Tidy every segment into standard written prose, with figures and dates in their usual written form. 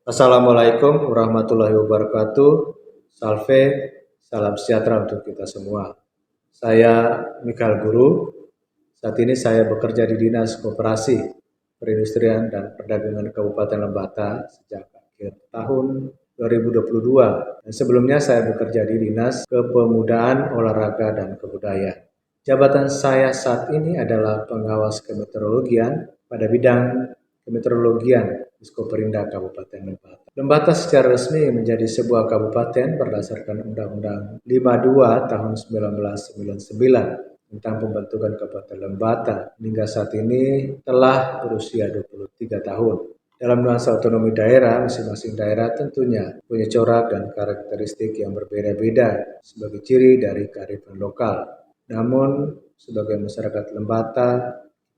Assalamualaikum warahmatullahi wabarakatuh. Salve, salam sejahtera untuk kita semua. Saya Mikhail Guru. Saat ini saya bekerja di Dinas Koperasi, Perindustrian dan Perdagangan Kabupaten Lembata sejak akhir tahun 2022. Dan sebelumnya saya bekerja di Dinas Kepemudaan, Olahraga dan Kebudayaan. Jabatan saya saat ini adalah pengawas kemeteorologian pada bidang kemeteorologian Diskoperinda Kabupaten Lembata. Lembata secara resmi menjadi sebuah kabupaten berdasarkan Undang-Undang 52 tahun 1999 tentang pembentukan Kabupaten Lembata. Hingga saat ini telah berusia 23 tahun. Dalam nuansa otonomi daerah, masing-masing daerah tentunya punya corak dan karakteristik yang berbeda-beda sebagai ciri dari kearifan lokal. Namun, sebagai masyarakat Lembata,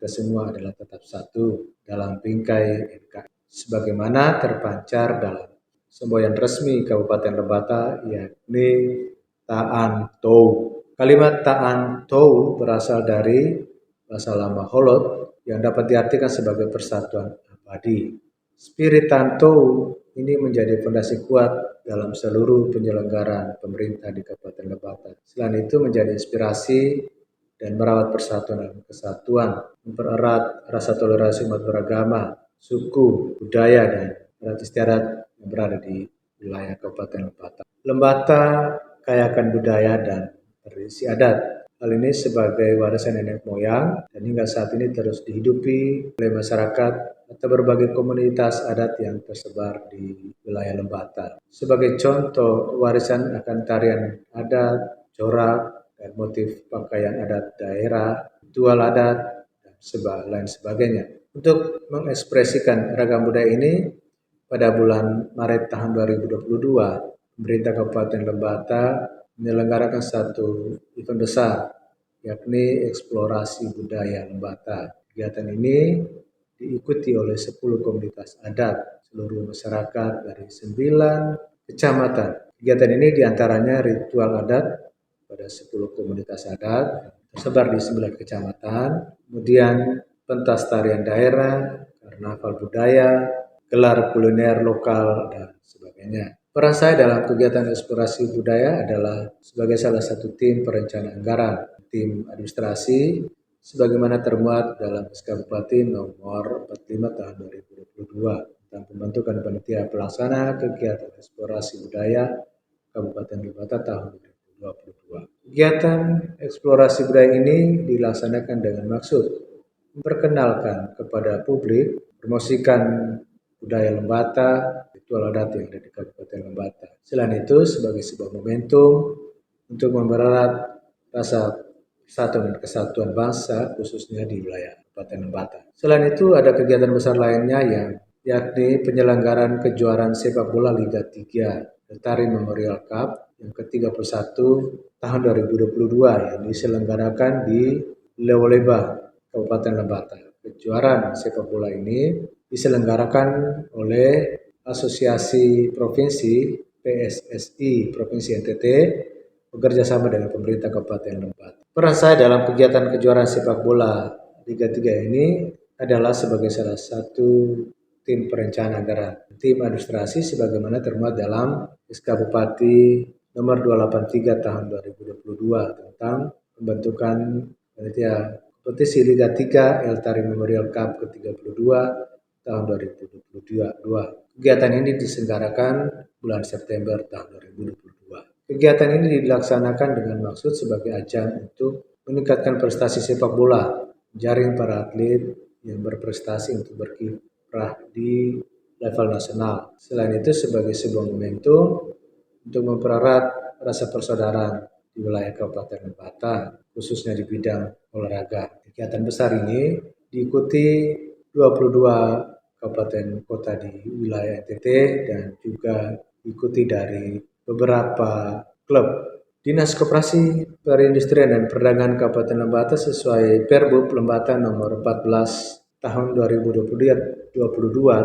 kita semua adalah tetap satu dalam bingkai NKRI. Sebagaimana terpancar dalam semboyan resmi Kabupaten Lembata, yakni Ta'an Tou. Kalimat Ta'an Tou berasal dari bahasa lama Holot yang dapat diartikan sebagai persatuan abadi. Spirit Ta'an Tou ini menjadi fondasi kuat dalam seluruh penyelenggaraan pemerintah di Kabupaten Lembata. Selain itu menjadi inspirasi dan merawat persatuan dan kesatuan, mempererat rasa toleransi umat beragama, suku, budaya, dan adat istiadat yang berada di wilayah Kabupaten Lembata. Lembata kaya akan budaya dan tradisi adat. Hal ini sebagai warisan nenek moyang dan hingga saat ini terus dihidupi oleh masyarakat atau berbagai komunitas adat yang tersebar di wilayah Lembata. Sebagai contoh, warisan akan tarian adat, corak, dan motif pakaian adat daerah, ritual adat, dan lain sebagainya. Untuk mengekspresikan ragam budaya ini, pada bulan Maret tahun 2022, pemerintah Kabupaten Lembata menyelenggarakan satu event besar, yakni Eksplorasi Budaya Lembata. Kegiatan ini diikuti oleh 10 komunitas adat seluruh masyarakat dari 9 kecamatan. Kegiatan ini diantaranya ritual adat pada 10 komunitas adat tersebar di 9 kecamatan, kemudian pentas tarian daerah, karnaval budaya, gelar kuliner lokal, dan sebagainya. Peran saya dalam kegiatan eksplorasi budaya adalah sebagai salah satu tim perencana anggaran, tim administrasi, sebagaimana termuat dalam SK Bupati nomor 45 tahun 2022 tentang pembentukan panitia pelaksana kegiatan eksplorasi budaya Kabupaten Lembata tahun 2022. Kegiatan eksplorasi budaya ini dilaksanakan dengan maksud memperkenalkan kepada publik, promosikan budaya Lembata, ritual adat yang ada di Kabupaten Lembata. Selain itu, sebagai sebuah momentum untuk mempererat rasa persatuan dan kesatuan bangsa, khususnya di wilayah Kabupaten Lembata. Selain itu, ada kegiatan besar lainnya yakni penyelenggaraan kejuaraan sepak bola Liga 3 Lestari Memorial Cup yang ke-31 tahun 2022 yang diselenggarakan di Lewoleba, Kabupaten Lembata. Kejuaraan sepak bola ini diselenggarakan oleh Asosiasi Provinsi PSSI Provinsi NTT bekerja sama dengan pemerintah Kabupaten Lembata. Peran saya dalam kegiatan kejuaraan sepak bola Liga 3 ini adalah sebagai salah satu tim perencana anggaran, tim administrasi sebagaimana termuat dalam SK Bupati nomor 283 tahun 2022 tentang pembentukan panitia kompetisi Liga 3 Lestari Memorial Cup ke-32 tahun 2022. Kegiatan ini diselenggarakan bulan September tahun 2022. Kegiatan ini dilaksanakan dengan maksud sebagai ajang untuk meningkatkan prestasi sepak bola, menjaring para atlet yang berprestasi untuk berkiprah di level nasional. Selain itu sebagai sebuah momentum untuk mempererat rasa persaudaraan di wilayah Kabupaten Lembata, khususnya di bidang olahraga. Kegiatan besar ini diikuti 22 kabupaten kota di wilayah NTT dan juga diikuti dari beberapa klub. Dinas Koperasi Perindustrian dan Perdagangan Kabupaten Lembata sesuai Perbup Lembata nomor 14 tahun 2022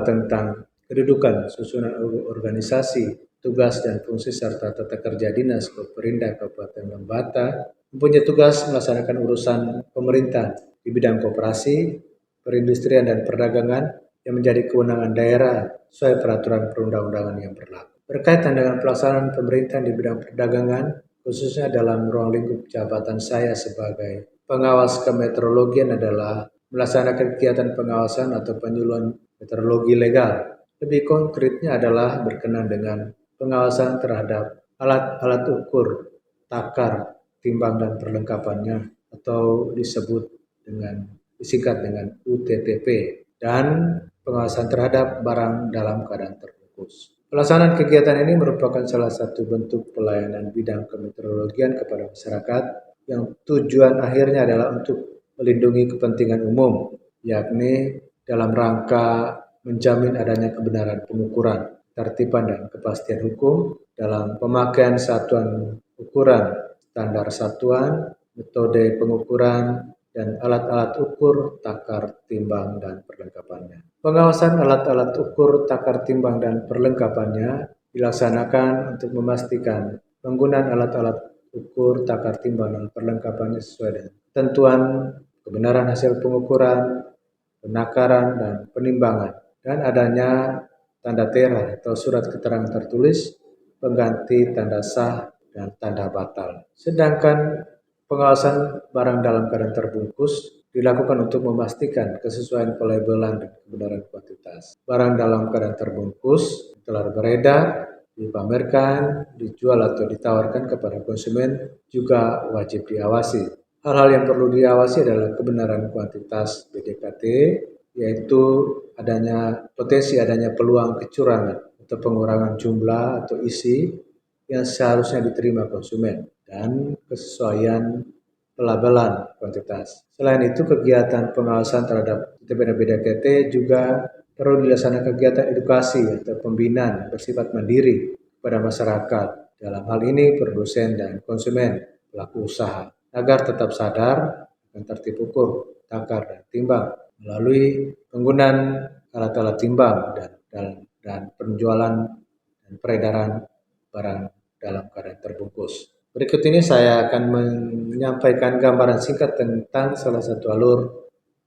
tentang kedudukan, susunan organisasi, tugas dan fungsi serta tata kerja Dinas Koperinda Kabupaten Lembata mempunyai tugas melaksanakan urusan pemerintah di bidang koperasi, perindustrian dan perdagangan, yang menjadi kewenangan daerah sesuai peraturan perundang-undangan yang berlaku. Berkaitan dengan pelaksanaan pemerintahan di bidang perdagangan, khususnya dalam ruang lingkup jabatan saya sebagai pengawas kemeteorologian adalah melaksanakan kegiatan pengawasan atau penyuluhan meteorologi legal. Lebih konkretnya adalah berkenan dengan pengawasan terhadap alat-alat ukur, takar, timbang dan perlengkapannya atau disingkat dengan UTTP, dan pengawasan terhadap barang dalam keadaan terbungkus. Pelaksanaan kegiatan ini merupakan salah satu bentuk pelayanan bidang kemeteorologian kepada masyarakat yang tujuan akhirnya adalah untuk melindungi kepentingan umum, yakni dalam rangka menjamin adanya kebenaran pengukuran, ketertiban dan kepastian hukum dalam pemakaian satuan ukuran, standar satuan, metode pengukuran, dan alat-alat ukur, takar, timbang, dan perlengkapannya. Pengawasan alat-alat ukur, takar, timbang, dan perlengkapannya dilaksanakan untuk memastikan penggunaan alat-alat ukur, takar, timbang, dan perlengkapannya sesuai dengan ketentuan, kebenaran hasil pengukuran, penakaran, dan penimbangan, dan adanya tanda tera atau surat keterangan tertulis, pengganti tanda sah, dan tanda batal. Sedangkan pengawasan barang dalam keadaan terbungkus dilakukan untuk memastikan kesesuaian pelabelan dan kebenaran kuantitas. Barang dalam keadaan terbungkus telah beredar, dipamerkan, dijual atau ditawarkan kepada konsumen juga wajib diawasi. Hal-hal yang perlu diawasi adalah kebenaran kuantitas BDKT, yaitu potensi adanya peluang kecurangan atau pengurangan jumlah atau isi yang seharusnya diterima konsumen, dan kesesuaian pelabelan kuantitas. Selain itu, kegiatan pengawasan terhadap BDKT juga perlu dilaksanakan kegiatan edukasi atau pembinaan bersifat mandiri kepada masyarakat. Dalam hal ini, produsen dan konsumen pelaku usaha agar tetap sadar akan tertib ukur, takar, dan timbang melalui penggunaan alat-alat timbang dan penjualan dan peredaran barang dalam keadaan terbungkus. Berikut ini saya akan menyampaikan gambaran singkat tentang salah satu alur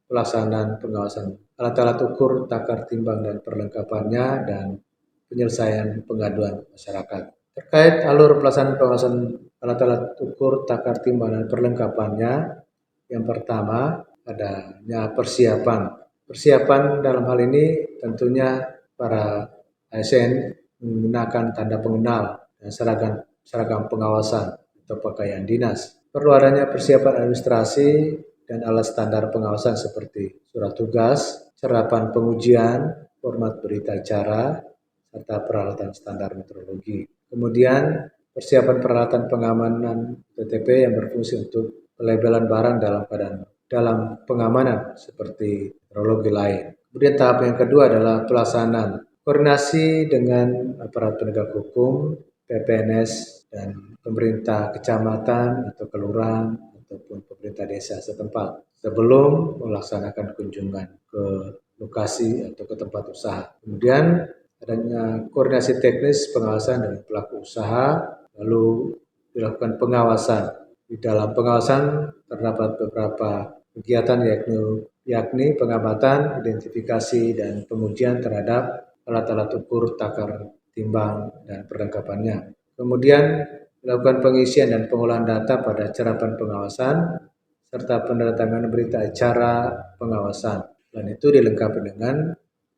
pelaksanaan pengawasan alat-alat ukur, takar, timbang, dan perlengkapannya, dan penyelesaian pengaduan masyarakat. Terkait alur pelaksanaan pengawasan alat-alat ukur, takar, timbang, dan perlengkapannya, yang pertama adanya persiapan. Persiapan dalam hal ini tentunya para ASN menggunakan tanda pengenal dan seragam pengawasan atau pakaian dinas. Perlu adanya persiapan administrasi dan alat standar pengawasan seperti surat tugas, serapan pengujian, format berita acara, serta peralatan standar meteorologi. Kemudian persiapan peralatan pengamanan TTP yang berfungsi untuk pelabelan barang dalam pengamanan seperti meteorologi lain. Kemudian tahap yang kedua adalah pelaksanaan koordinasi dengan aparat penegak hukum, PPNS, dan pemerintah kecamatan atau kelurahan ataupun pemerintah desa setempat sebelum melaksanakan kunjungan ke lokasi atau ke tempat usaha. Kemudian adanya koordinasi teknis pengawasan dengan pelaku usaha, lalu dilakukan pengawasan. Di dalam pengawasan terdapat beberapa kegiatan yakni pengamatan, identifikasi, dan pengujian terhadap alat-alat ukur, takar, timbang, dan perlengkapannya. Kemudian dilakukan pengisian dan pengolahan data pada serapan pengawasan, serta penandatanganan berita acara pengawasan. Dan itu dilengkapi dengan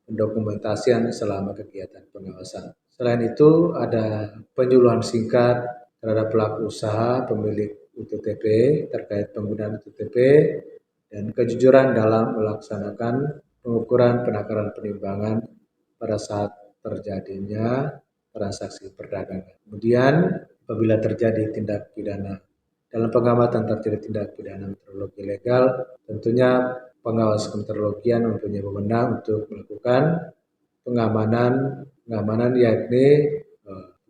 pendokumentasian selama kegiatan pengawasan. Selain itu, ada penyuluhan singkat terhadap pelaku usaha, pemilik UTTP terkait penggunaan UTTP, dan kejujuran dalam melaksanakan pengukuran, penakaran, penimbangan pada saat terjadinya transaksi perdagangan. Kemudian, apabila terjadi tindak pidana dalam pengamatan terjadi tindak pidana meteorologi legal, tentunya pengawas kemeteorologian mempunyai wewenang untuk melakukan pengamanan yakni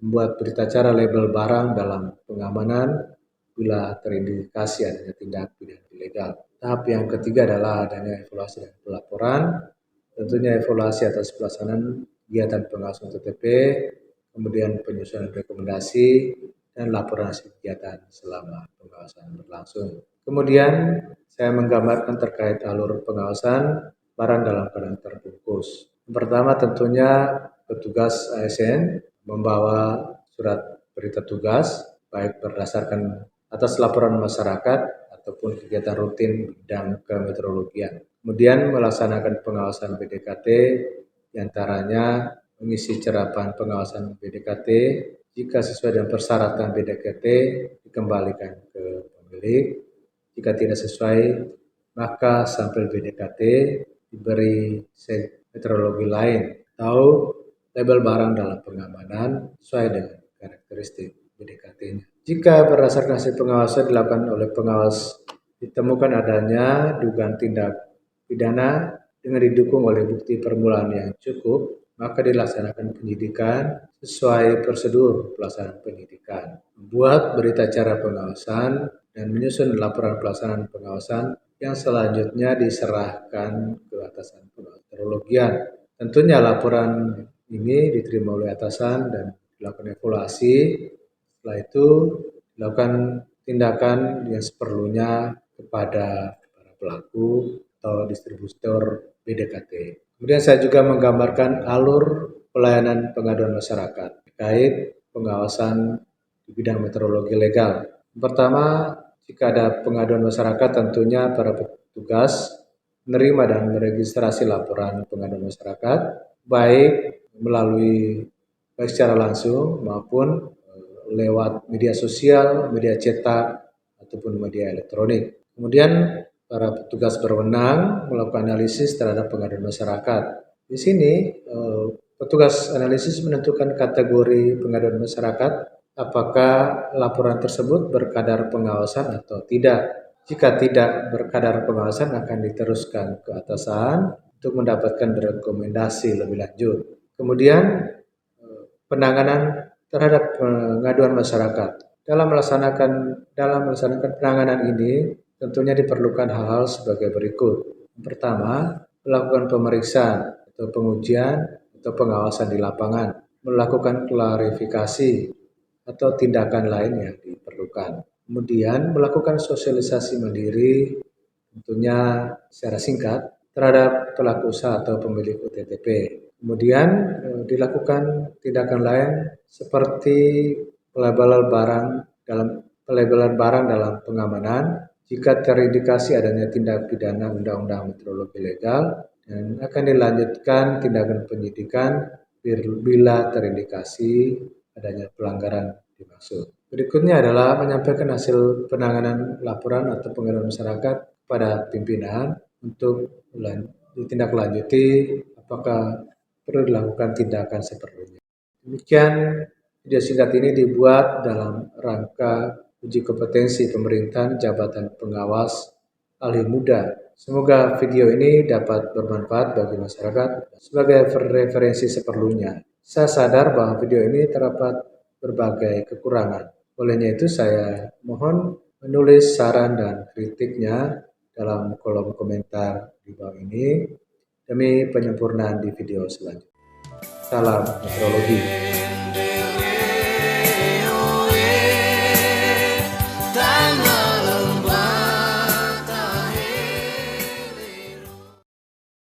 membuat berita acara label barang dalam pengamanan bila terindikasi adanya tindak pidana ilegal. Tahap yang ketiga adalah adanya evaluasi dan pelaporan. Tentunya evaluasi atas pelaksanaan kegiatan pengawasan TTP, kemudian penyusunan rekomendasi, dan laporan hasil kegiatan selama pengawasan berlangsung. Kemudian saya menggambarkan terkait alur pengawasan barang dalam keadaan terbungkus. Yang pertama tentunya petugas ASN membawa surat berita tugas, baik berdasarkan atas laporan masyarakat ataupun kegiatan rutin bidang kemeteorologian. Kemudian melaksanakan pengawasan PDKT, diantaranya mengisi cerapaan pengawasan PDKT. Jika sesuai dengan persyaratan PDKT, dikembalikan ke pemilik. Jika tidak sesuai, maka sampel PDKT diberi meteorologi lain atau label barang dalam pengamanan sesuai dengan karakteristik PDKT-nya. Jika berdasarkan hasil pengawasan dilakukan oleh pengawas ditemukan adanya dugaan tindak pidana dengan didukung oleh bukti permulaan yang cukup, maka dilaksanakan penyidikan sesuai prosedur pelaksanaan penyidikan. Membuat berita acara pengawasan dan menyusun laporan pelaksanaan pengawasan yang selanjutnya diserahkan ke atasan meteorologian. Tentunya laporan ini diterima oleh atasan dan dilakukan evaluasi. Setelah itu dilakukan tindakan yang seperlunya kepada para pelaku atau distributor PDKT. Kemudian saya juga menggambarkan alur pelayanan pengaduan masyarakat terkait pengawasan di bidang meteorologi legal. Pertama, jika ada pengaduan masyarakat, tentunya para petugas menerima dan meregistrasi laporan pengaduan masyarakat, baik melalui baik secara langsung maupun lewat media sosial, media cetak, ataupun media elektronik. Kemudian para petugas berwenang melakukan analisis terhadap pengaduan masyarakat. Di sini petugas analisis menentukan kategori pengaduan masyarakat, apakah laporan tersebut berkadar pengawasan atau tidak. Jika tidak berkadar pengawasan akan diteruskan ke atasan untuk mendapatkan rekomendasi lebih lanjut. Kemudian penanganan terhadap pengaduan masyarakat. Dalam melaksanakan penanganan ini tentunya diperlukan hal-hal sebagai berikut. Yang pertama, melakukan pemeriksaan atau pengujian atau pengawasan di lapangan, melakukan klarifikasi atau tindakan lain yang diperlukan. Kemudian melakukan sosialisasi mandiri tentunya secara singkat terhadap pelaku usaha atau pemilik UTTP. Kemudian dilakukan tindakan lain seperti pelabelan barang dalam pengamanan jika terindikasi adanya tindak pidana Undang-Undang Meteorologi Legal, dan akan dilanjutkan tindakan penyidikan bila terindikasi adanya pelanggaran dimaksud. Berikutnya adalah menyampaikan hasil penanganan laporan atau pengaduan masyarakat pada pimpinan untuk ditindaklanjuti apakah perlu dilakukan tindakan seperlunya. Demikian video singkat ini dibuat dalam rangka uji kompetensi pemerintahan jabatan pengawas ahli muda. Semoga video ini dapat bermanfaat bagi masyarakat sebagai referensi seperlunya. Saya sadar bahwa video ini terdapat berbagai kekurangan. Olehnya itu saya mohon menulis saran dan kritiknya dalam kolom komentar di bawah ini demi penyempurnaan di video selanjutnya. Salam meteorologi.